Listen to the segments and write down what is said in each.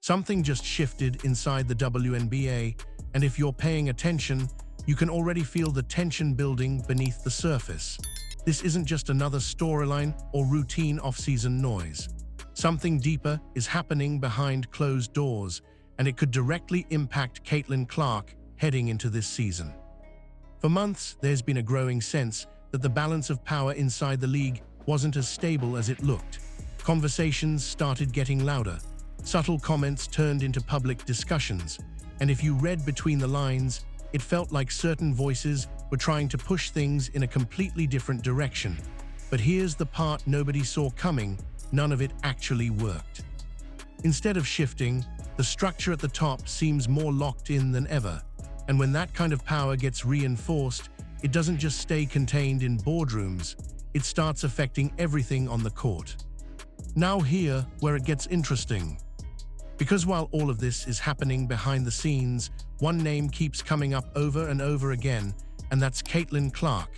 Something just shifted inside the WNBA, and if you're paying attention, you can already feel the tension building beneath the surface. This isn't just another storyline or routine off-season noise. Something deeper is happening behind closed doors, and it could directly impact Caitlin Clark heading into this season. For months, there's been a growing sense that the balance of power inside the league wasn't as stable as it looked. Conversations started getting louder. Subtle comments turned into public discussions, and if you read between the lines, it felt like certain voices were trying to push things in a completely different direction. But here's the part nobody saw coming: none of it actually worked. Instead of shifting, the structure at the top seems more locked in than ever, and when that kind of power gets reinforced, it doesn't just stay contained in boardrooms, it starts affecting everything on the court. Now here, where it gets interesting. Because while all of this is happening behind the scenes, one name keeps coming up over and over again, and that's Caitlin Clark.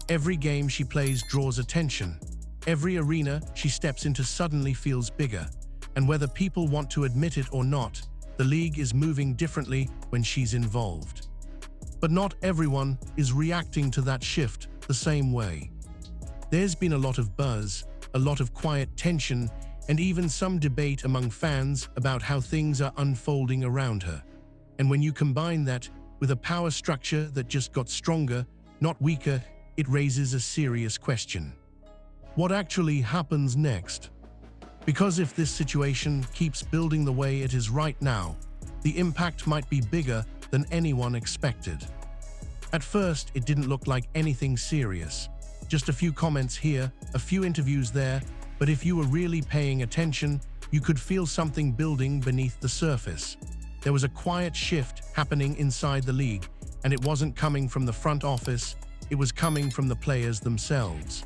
Every game she plays draws attention. Every arena she steps into suddenly feels bigger. And whether people want to admit it or not, the league is moving differently when she's involved. But not everyone is reacting to that shift the same way. There's been a lot of buzz, a lot of quiet tension, and even some debate among fans about how things are unfolding around her. And when you combine that with a power structure that just got stronger, not weaker, it raises a serious question. What actually happens next? Because if this situation keeps building the way it is right now, the impact might be bigger than anyone expected. At first, it didn't look like anything serious. Just a few comments here, a few interviews there, but if you were really paying attention, you could feel something building beneath the surface. There was a quiet shift happening inside the league, and it wasn't coming from the front office, it was coming from the players themselves.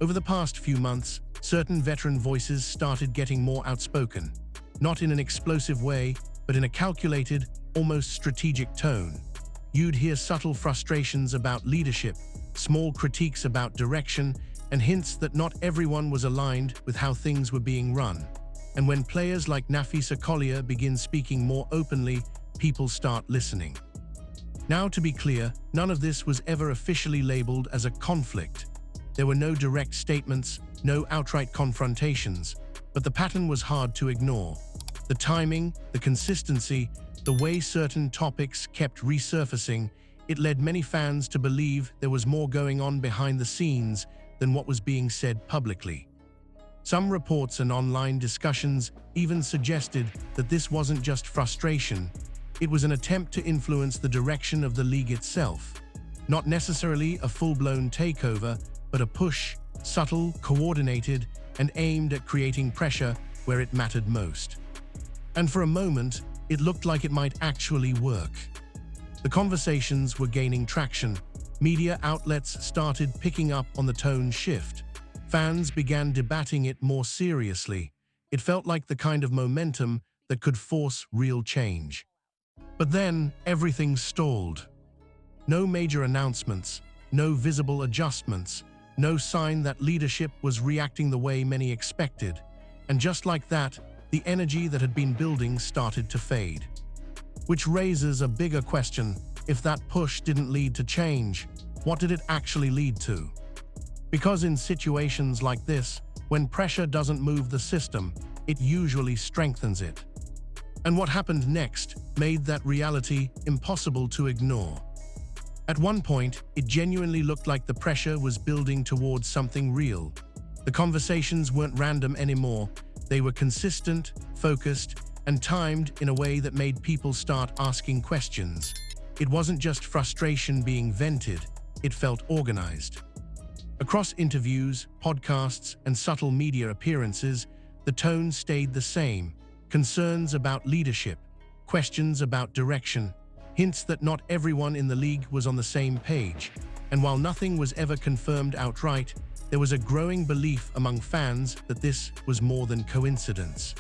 Over the past few months, certain veteran voices started getting more outspoken, not in an explosive way, but in a calculated, almost strategic tone. You'd hear subtle frustrations about leadership, small critiques about direction, and hints that not everyone was aligned with how things were being run. And when players like Nafisa Collier begin speaking more openly, people start listening. Now, to be clear, none of this was ever officially labeled as a conflict. There were no direct statements, no outright confrontations, but the pattern was hard to ignore. The timing, the consistency, the way certain topics kept resurfacing, it led many fans to believe there was more going on behind the scenes than what was being said publicly. Some reports and online discussions even suggested that this wasn't just frustration, it was an attempt to influence the direction of the league itself. Not necessarily a full-blown takeover, but a push, subtle, coordinated, and aimed at creating pressure where it mattered most. And for a moment, it looked like it might actually work. The conversations were gaining traction. Media outlets started picking up on the tone shift. Fans began debating it more seriously. It felt like the kind of momentum that could force real change. But then, everything stalled. No major announcements, no visible adjustments, no sign that leadership was reacting the way many expected. And just like that, the energy that had been building started to fade. Which raises a bigger question: if that push didn't lead to change, what did it actually lead to? Because in situations like this, when pressure doesn't move the system, it usually strengthens it. And what happened next made that reality impossible to ignore. At one point, it genuinely looked like the pressure was building towards something real. The conversations weren't random anymore, they were consistent, focused, and timed in a way that made people start asking questions. It wasn't just frustration being vented, it felt organized. Across interviews, podcasts, and subtle media appearances, the tone stayed the same: concerns about leadership, questions about direction, hints that not everyone in the league was on the same page. And while nothing was ever confirmed outright, there was a growing belief among fans that this was more than coincidence.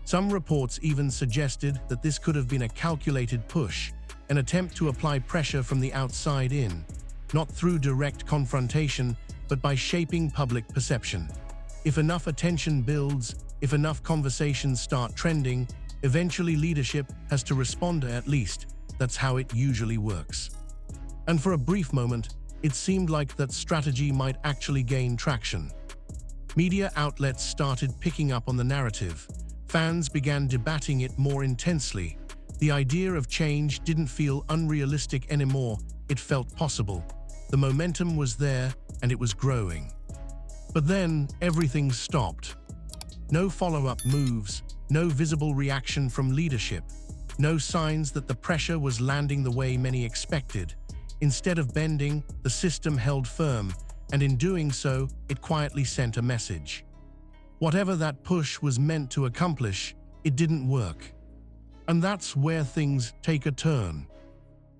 Some reports even suggested that this could have been a calculated push, an attempt to apply pressure from the outside in, not through direct confrontation, but by shaping public perception. If enough attention builds, if enough conversations start trending, Eventually, leadership has to respond, at least that's how it usually works. And for a brief moment, it seemed like that strategy might actually gain traction. Media outlets started picking up on the narrative. Fans began debating it more intensely. The idea of change didn't feel unrealistic anymore, it felt possible. The momentum was there, and it was growing. But then, everything stopped. No follow-up moves, no visible reaction from leadership, no signs that the pressure was landing the way many expected. Instead of bending, the system held firm, and in doing so, it quietly sent a message. Whatever that push was meant to accomplish, it didn't work. And that's where things take a turn.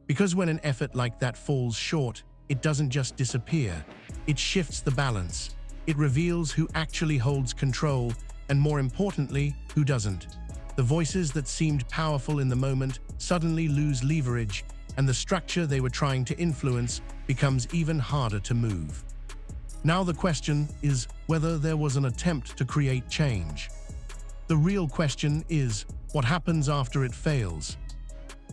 Because when an effort like that falls short, it doesn't just disappear, it shifts the balance. It reveals who actually holds control, and more importantly, who doesn't. The voices that seemed powerful in the moment suddenly lose leverage, and the structure they were trying to influence becomes even harder to move. Now the question is whether there was an attempt to create change. The real question is, what happens after it fails?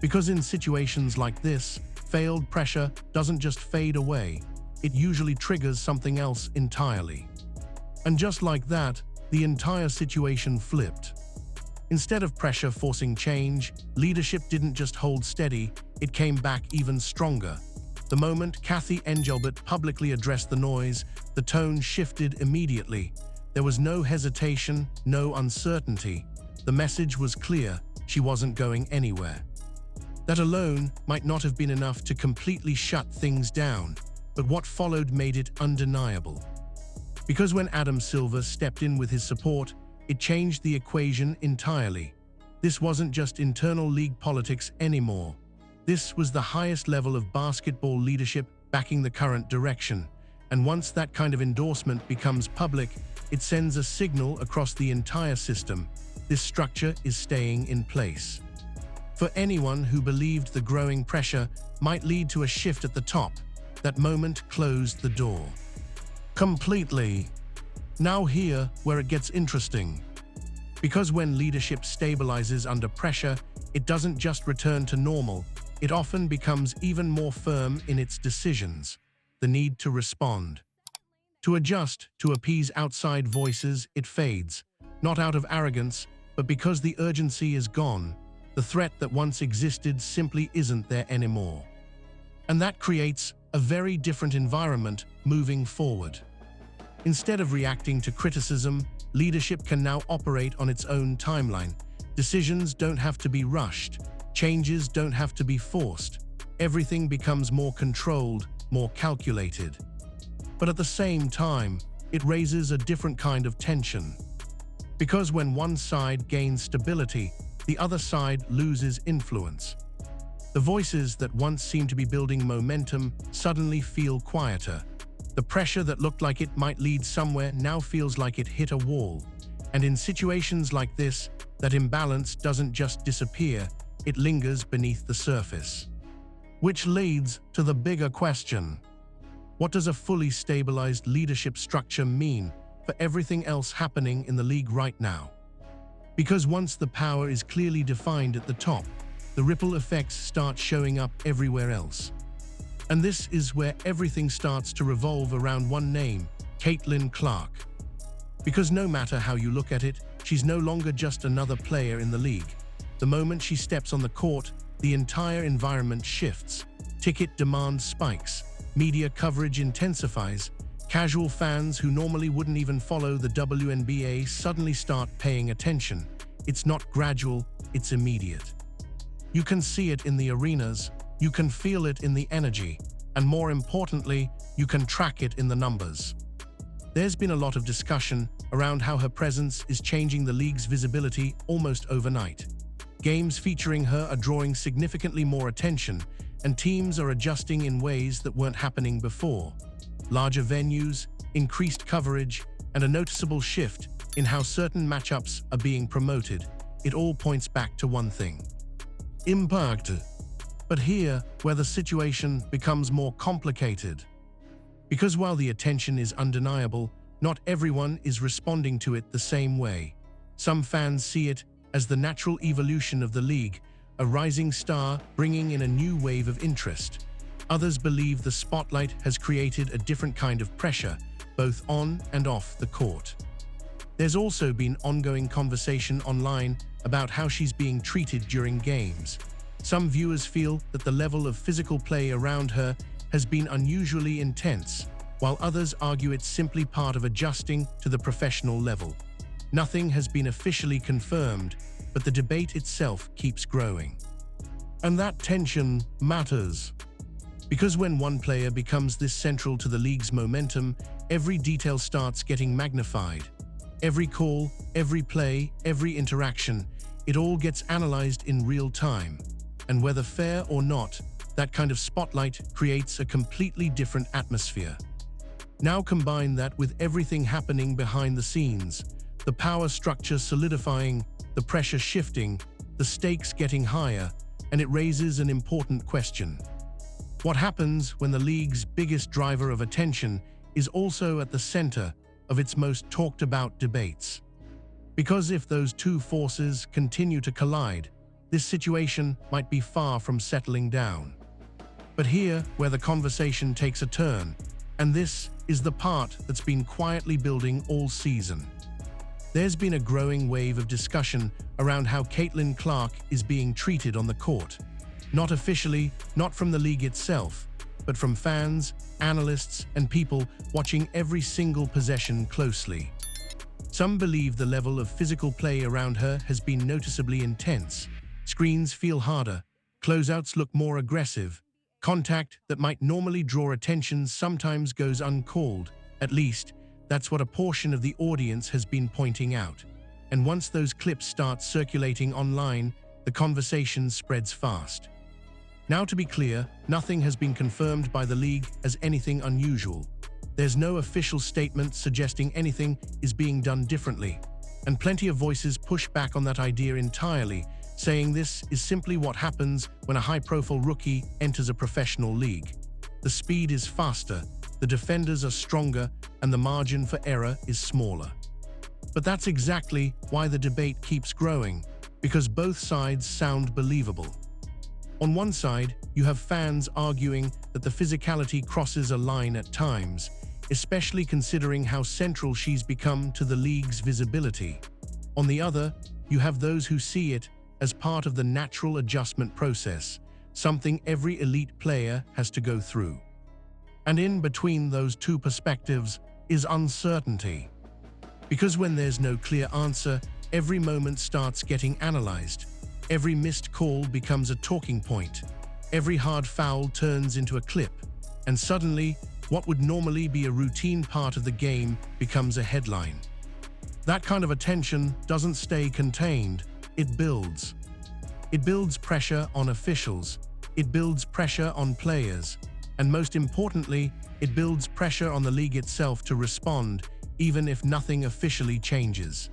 Because in situations like this, failed pressure doesn't just fade away, it usually triggers something else entirely. And just like that, the entire situation flipped. Instead of pressure forcing change, leadership didn't just hold steady, it came back even stronger. The moment Kathy Engelbert publicly addressed the noise, the tone shifted immediately. There was no hesitation, no uncertainty. The message was clear, she wasn't going anywhere. That alone might not have been enough to completely shut things down, but what followed made it undeniable. Because when Adam Silver stepped in with his support, it changed the equation entirely. This wasn't just internal league politics anymore. This was the highest level of basketball leadership backing the current direction. And once that kind of endorsement becomes public, it sends a signal across the entire system. This structure is staying in place. For anyone who believed the growing pressure might lead to a shift at the top, that moment closed the door. Completely. Now here where it gets interesting. Because when leadership stabilizes under pressure, it doesn't just return to normal, it often becomes even more firm in its decisions. The need to respond. To adjust, to appease outside voices, it fades. Not out of arrogance, but because the urgency is gone. The threat that once existed simply isn't there anymore. And that creates a very different environment moving forward. Instead of reacting to criticism, leadership can now operate on its own timeline. Decisions don't have to be rushed. Changes don't have to be forced. Everything becomes more controlled, more calculated. But at the same time, it raises a different kind of tension. Because when one side gains stability, the other side loses influence. The voices that once seemed to be building momentum suddenly feel quieter. The pressure that looked like it might lead somewhere now feels like it hit a wall. And in situations like this, that imbalance doesn't just disappear, it lingers beneath the surface. Which leads to the bigger question. What does a fully stabilized leadership structure mean for everything else happening in the league right now? Because once the power is clearly defined at the top, the ripple effects start showing up everywhere else. And this is where everything starts to revolve around one name, Caitlin Clark. Because no matter how you look at it, she's no longer just another player in the league. The moment she steps on the court, the entire environment shifts. Ticket demand spikes, media coverage intensifies, casual fans who normally wouldn't even follow the WNBA suddenly start paying attention. It's not gradual, it's immediate. You can see it in the arenas, you can feel it in the energy, and more importantly, you can track it in the numbers. There's been a lot of discussion around how her presence is changing the league's visibility almost overnight. Games featuring her are drawing significantly more attention, and teams are adjusting in ways that weren't happening before. Larger venues, increased coverage, and a noticeable shift in how certain matchups are being promoted. It all points back to one thing: impact. But here, where the situation becomes more complicated. Because while the attention is undeniable, not everyone is responding to it the same way. Some fans see it as the natural evolution of the league, a rising star bringing in a new wave of interest. Others believe the spotlight has created a different kind of pressure, both on and off the court. There's also been ongoing conversation online about how she's being treated during games. Some viewers feel that the level of physical play around her has been unusually intense, while others argue it's simply part of adjusting to the professional level. Nothing has been officially confirmed, but the debate itself keeps growing. And that tension matters. Because when one player becomes this central to the league's momentum, every detail starts getting magnified. Every call, every play, every interaction, it all gets analyzed in real time. And whether fair or not, that kind of spotlight creates a completely different atmosphere. Now combine that with everything happening behind the scenes, the power structure solidifying, the pressure shifting, the stakes getting higher, and it raises an important question. What happens when the league's biggest driver of attention is also at the center of its most talked about debates? Because if those two forces continue to collide, this situation might be far from settling down. But here, where the conversation takes a turn, and this is the part that's been quietly building all season. There's been a growing wave of discussion around how Caitlin Clark is being treated on the court. Not officially, not from the league itself, but from fans, analysts, and people watching every single possession closely. Some believe the level of physical play around her has been noticeably intense. Screens feel harder, closeouts look more aggressive, contact that might normally draw attention sometimes goes uncalled. At least, that's what a portion of the audience has been pointing out. And once those clips start circulating online, the conversation spreads fast. Now, to be clear, nothing has been confirmed by the league as anything unusual. There's no official statement suggesting anything is being done differently, and plenty of voices push back on that idea entirely, saying this is simply what happens when a high-profile rookie enters a professional league. The speed is faster, the defenders are stronger, and the margin for error is smaller. But that's exactly why the debate keeps growing, because both sides sound believable. On one side, you have fans arguing that the physicality crosses a line at times, especially considering how central she's become to the league's visibility. On the other, you have those who see it as part of the natural adjustment process, something every elite player has to go through. And in between those two perspectives is uncertainty. Because when there's no clear answer, every moment starts getting analyzed. Every missed call becomes a talking point. Every hard foul turns into a clip. And suddenly, what would normally be a routine part of the game becomes a headline. That kind of attention doesn't stay contained, it builds. It builds pressure on officials. It builds pressure on players. And most importantly, it builds pressure on the league itself to respond, even if nothing officially changes.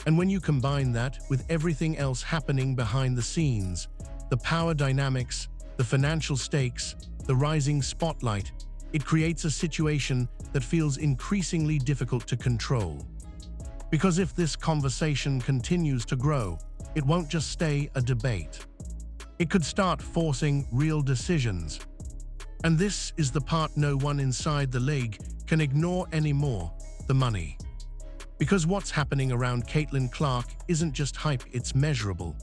And when you combine that with everything else happening behind the scenes, the power dynamics, the financial stakes, the rising spotlight, it creates a situation that feels increasingly difficult to control. Because if this conversation continues to grow, it won't just stay a debate. It could start forcing real decisions. And this is the part no one inside the league can ignore anymore: the money. Because what's happening around Caitlin Clark isn't just hype, it's measurable.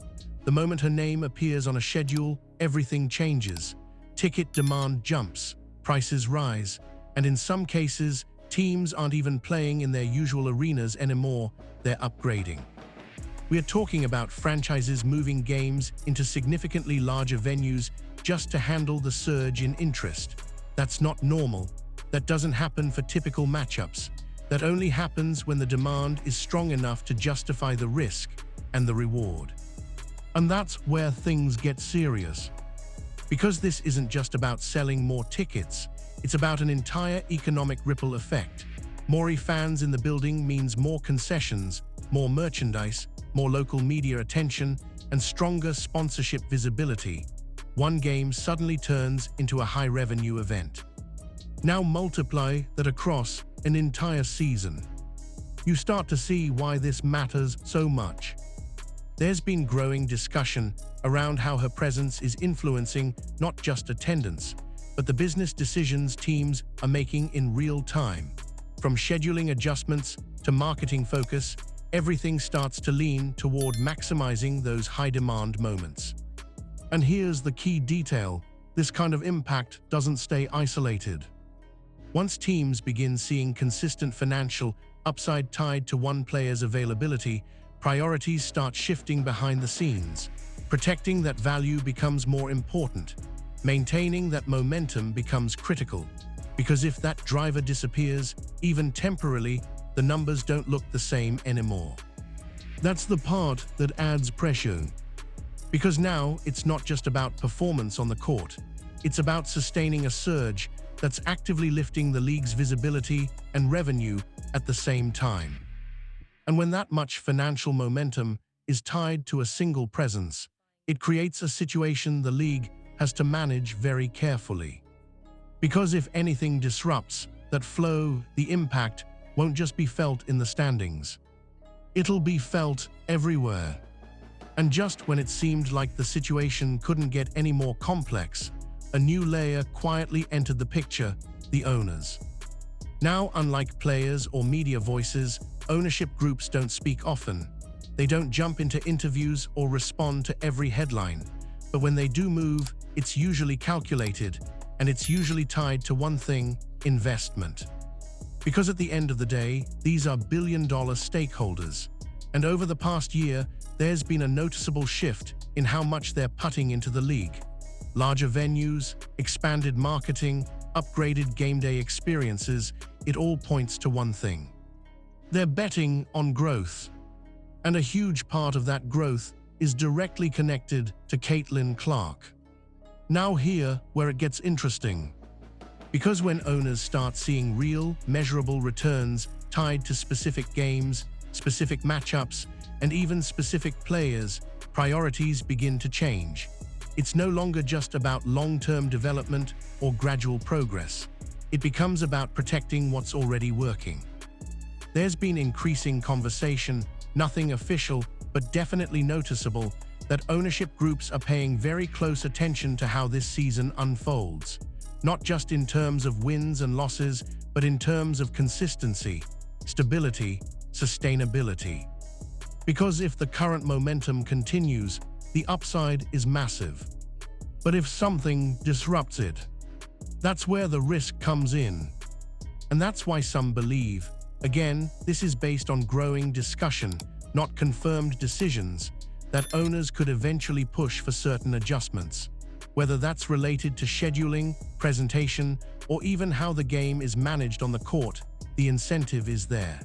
The moment her name appears on a schedule, everything changes. Ticket demand jumps, prices rise, and in some cases, teams aren't even playing in their usual arenas anymore, they're upgrading. We are talking about franchises moving games into significantly larger venues just to handle the surge in interest. That's not normal. That doesn't happen for typical matchups. That only happens when the demand is strong enough to justify the risk and the reward. And that's where things get serious. Because this isn't just about selling more tickets, it's about an entire economic ripple effect. More fans in the building means more concessions, more merchandise, more local media attention, and stronger sponsorship visibility. One game suddenly turns into a high-revenue event. Now multiply that across an entire season. You start to see why this matters so much. There's been growing discussion around how her presence is influencing not just attendance, but the business decisions teams are making in real time. From scheduling adjustments to marketing focus, everything starts to lean toward maximizing those high-demand moments. And here's the key detail: this kind of impact doesn't stay isolated. Once teams begin seeing consistent financial upside tied to one player's availability, priorities start shifting behind the scenes. Protecting that value becomes more important. Maintaining that momentum becomes critical. Because if that driver disappears, even temporarily, the numbers don't look the same anymore. That's the part that adds pressure. Because now it's not just about performance on the court, it's about sustaining a surge that's actively lifting the league's visibility and revenue at the same time. And when that much financial momentum is tied to a single presence, it creates a situation the league has to manage very carefully. Because if anything disrupts that flow, the impact won't just be felt in the standings. It'll be felt everywhere. And just when it seemed like the situation couldn't get any more complex, a new layer quietly entered the picture: the owners. Now, unlike players or media voices, ownership groups don't speak often. They don't jump into interviews or respond to every headline. But when they do move, it's usually calculated, and it's usually tied to one thing: investment. Because at the end of the day, these are billion-dollar stakeholders. And over the past year, there's been a noticeable shift in how much they're putting into the league. Larger venues, expanded marketing, upgraded game day experiences, it all points to one thing. They're betting on growth. And a huge part of that growth is directly connected to Caitlin Clark. Now here where it gets interesting. Because when owners start seeing real, measurable returns tied to specific games, specific matchups, and even specific players, priorities begin to change. It's no longer just about long-term development or gradual progress. It becomes about protecting what's already working. There's been increasing conversation, nothing official, but definitely noticeable, that ownership groups are paying very close attention to how this season unfolds. Not just in terms of wins and losses, but in terms of consistency, stability, sustainability. Because if the current momentum continues, the upside is massive. But if something disrupts it, that's where the risk comes in. And that's why some believe, again, this is based on growing discussion, not confirmed decisions, that owners could eventually push for certain adjustments. Whether that's related to scheduling, presentation, or even how the game is managed on the court, the incentive is there.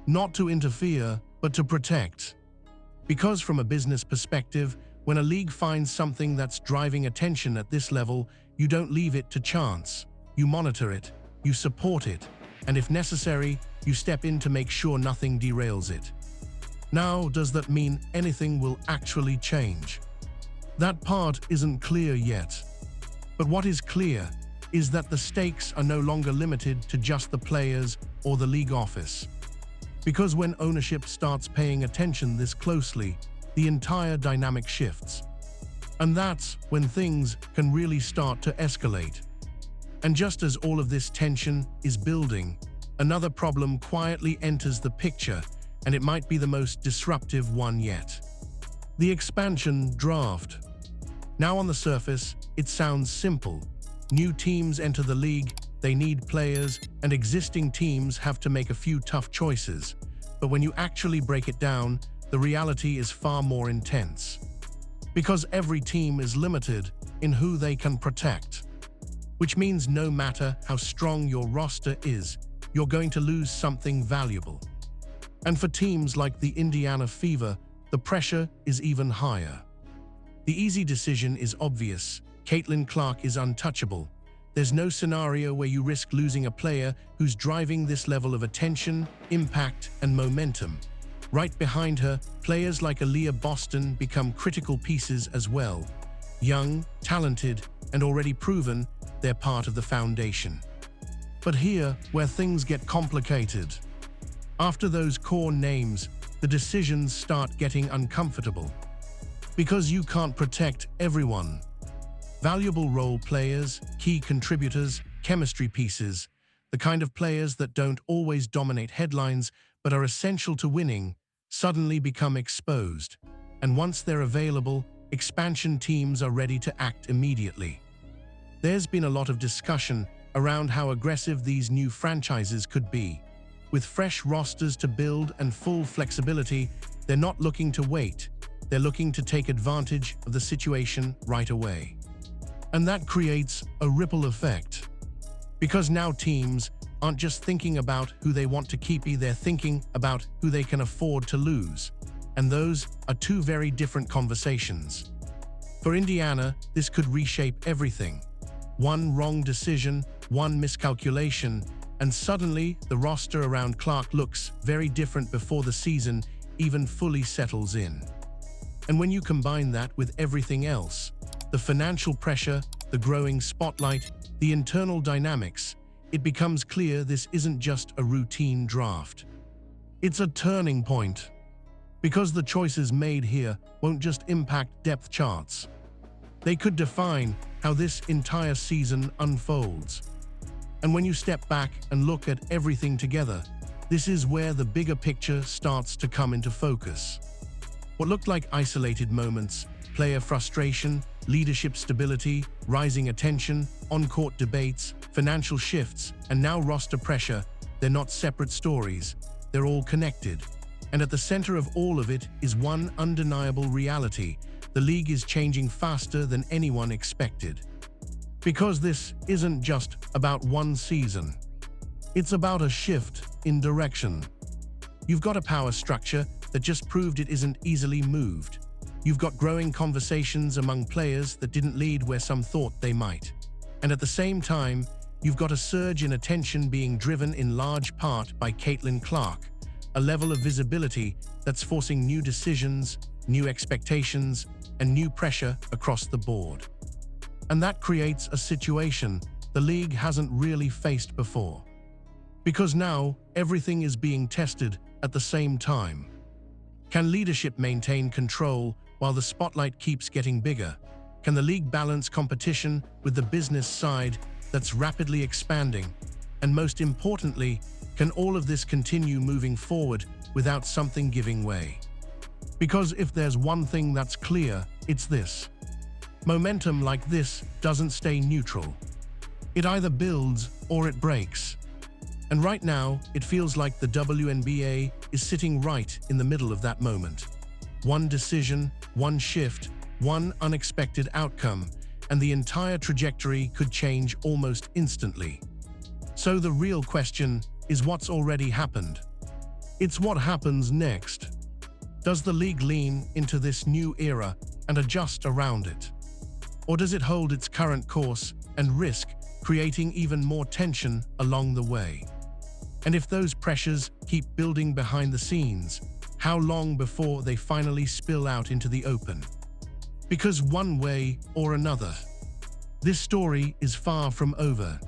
Not to interfere, but to protect. Because from a business perspective, when a league finds something that's driving attention at this level, you don't leave it to chance. You monitor it, you support it, and if necessary, you step in to make sure nothing derails it. Now, does that mean anything will actually change? That part isn't clear yet. But what is clear is that the stakes are no longer limited to just the players or the league office. Because when ownership starts paying attention this closely, the entire dynamic shifts. And that's when things can really start to escalate. And just as all of this tension is building, another problem quietly enters the picture, and it might be the most disruptive one yet. The expansion draft. Now on the surface, it sounds simple. New teams enter the league, they need players, and existing teams have to make a few tough choices. But when you actually break it down, the reality is far more intense. Because every team is limited in who they can protect. Which means no matter how strong your roster is, you're going to lose something valuable. And for teams like the Indiana Fever, the pressure is even higher. The easy decision is obvious. Caitlin Clark is untouchable. There's no scenario where you risk losing a player who's driving this level of attention, impact, and momentum. Right behind her, players like Aaliyah Boston become critical pieces as well. Young, talented, and already proven, they're part of the foundation. But here, where things get complicated. After those core names, the decisions start getting uncomfortable. Because you can't protect everyone. Valuable role players, key contributors, chemistry pieces, the kind of players that don't always dominate headlines but are essential to winning, suddenly become exposed. And once they're available, expansion teams are ready to act immediately. There's been a lot of discussion around how aggressive these new franchises could be. With fresh rosters to build and full flexibility, they're not looking to wait. They're looking to take advantage of the situation right away. And that creates a ripple effect. Because now teams aren't just thinking about who they want to keep, they're thinking about who they can afford to lose. And those are two very different conversations. For Indiana, this could reshape everything. One wrong decision, one miscalculation, and suddenly the roster around Clark looks very different before the season even fully settles in. And when you combine that with everything else, the financial pressure, the growing spotlight, the internal dynamics, it becomes clear this isn't just a routine draft. It's a turning point. Because the choices made here won't just impact depth charts. They could define how this entire season unfolds. And when you step back and look at everything together, this is where the bigger picture starts to come into focus. What looked like isolated moments, player frustration, leadership stability, rising attention, on-court debates, financial shifts, and now roster pressure, they're not separate stories. They're all connected. And at the center of all of it is one undeniable reality: the league is changing faster than anyone expected. Because this isn't just about one season. It's about a shift in direction. You've got a power structure that just proved it isn't easily moved. You've got growing conversations among players that didn't lead where some thought they might. And at the same time, you've got a surge in attention being driven in large part by Caitlin Clark, a level of visibility that's forcing new decisions, new expectations, and new pressure across the board. And that creates a situation the league hasn't really faced before. Because now, everything is being tested at the same time. Can leadership maintain control while the spotlight keeps getting bigger? Can the league balance competition with the business side that's rapidly expanding? And most importantly, can all of this continue moving forward without something giving way? Because if there's one thing that's clear, it's this. Momentum like this doesn't stay neutral. It either builds or it breaks. And right now, it feels like the WNBA is sitting right in the middle of that moment. One decision, one shift, one unexpected outcome, and the entire trajectory could change almost instantly. So the real question is what's already happened. It's what happens next. Does the league lean into this new era and adjust around it? Or does it hold its current course and risk creating even more tension along the way? And if those pressures keep building behind the scenes, how long before they finally spill out into the open? Because one way or another, this story is far from over.